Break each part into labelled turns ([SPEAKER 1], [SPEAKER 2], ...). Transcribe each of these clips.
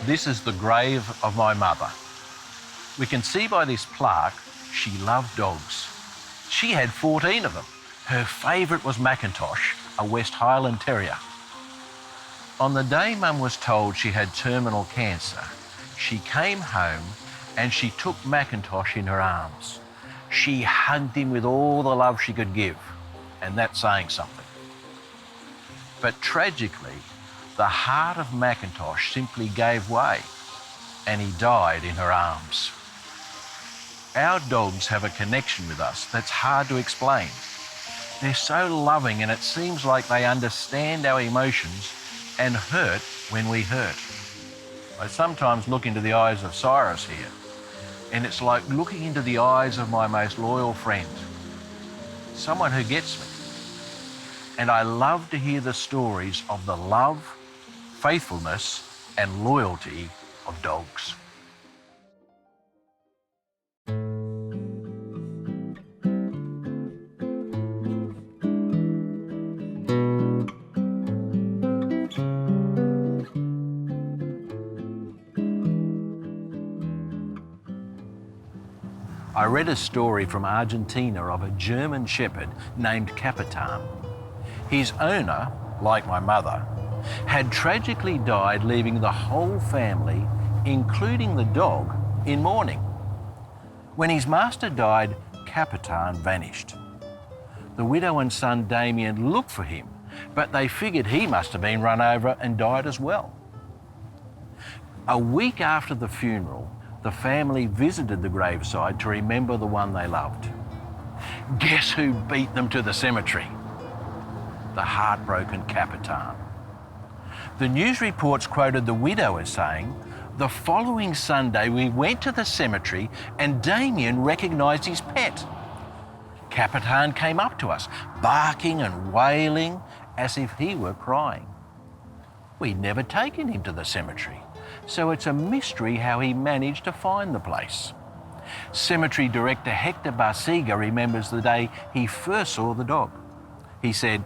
[SPEAKER 1] This is the grave of my mother. We can see by this plaque she loved dogs. She had 14 of them. Her favourite was Macintosh, a West Highland Terrier. On the day Mum was told she had terminal cancer, she came home and she took Macintosh in her arms. She hugged him with all the love she could give, and that's saying something. But tragically, the heart of Macintosh simply gave way and he died in her arms. Our dogs have a connection with us that's hard to explain. They're so loving and it seems like they understand our emotions and hurt when we hurt. I sometimes look into the eyes of Cyrus here, and it's like looking into the eyes of my most loyal friend, someone who gets me. And I love to hear the stories of the love, faithfulness, and loyalty of dogs. I read a story from Argentina of a German shepherd named Capitan. His owner, like my mother, had tragically died, leaving the whole family, including the dog, in mourning. When his master died, Capitan vanished. The widow and son Damien looked for him, but they figured he must have been run over and died as well. A week after the funeral, the family visited the graveside to remember the one they loved. Guess who beat them to the cemetery? The heartbroken Capitan. The news reports quoted the widow as saying, "The following Sunday we went to the cemetery and Damien recognised his pet. Capitan came up to us, barking and wailing as if he were crying. We'd never taken him to the cemetery, so it's a mystery how he managed to find the place." Cemetery director Hector Barsiga remembers the day he first saw the dog. He said,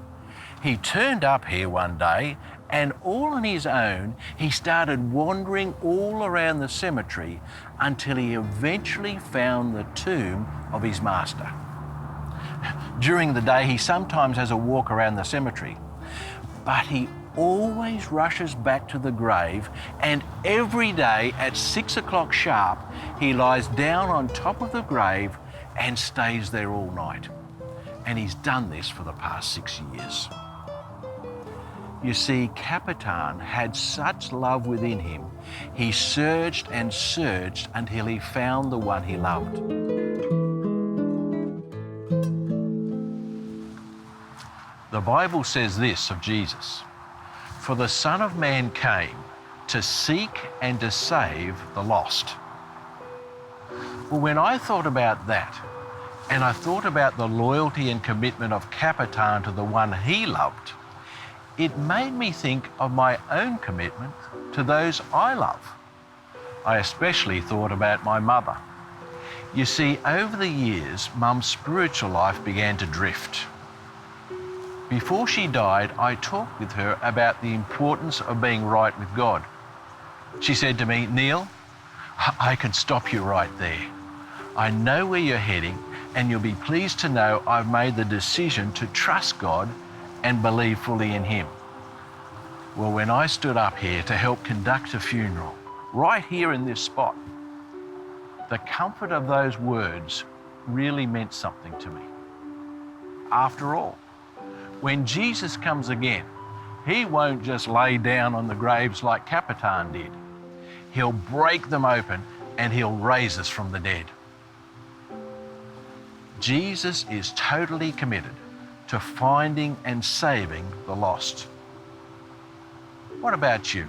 [SPEAKER 1] "He turned up here one day and all on his own, he started wandering all around the cemetery until he eventually found the tomb of his master. During the day, he sometimes has a walk around the cemetery, but he always rushes back to the grave, and every day at 6 o'clock sharp, he lies down on top of the grave and stays there all night. And he's done this for the past 6 years." You see, Capitan had such love within him, he searched and searched until he found the one he loved. The Bible says this of Jesus, "For the Son of Man came to seek and to save the lost." Well, when I thought about that, and I thought about the loyalty and commitment of Capitan to the one he loved, it made me think of my own commitment to those I love. I especially thought about my mother. You see, over the years, Mum's spiritual life began to drift. Before she died, I talked with her about the importance of being right with God. She said to me, "Neil, I can stop you right there. I know where you're heading, and you'll be pleased to know I've made the decision to trust God and believe fully in Him." Well, when I stood up here to help conduct a funeral, right here in this spot, the comfort of those words really meant something to me. After all, when Jesus comes again, He won't just lay down on the graves like Capitan did. He'll break them open and He'll raise us from the dead. Jesus is totally committed to finding and saving the lost. What about you?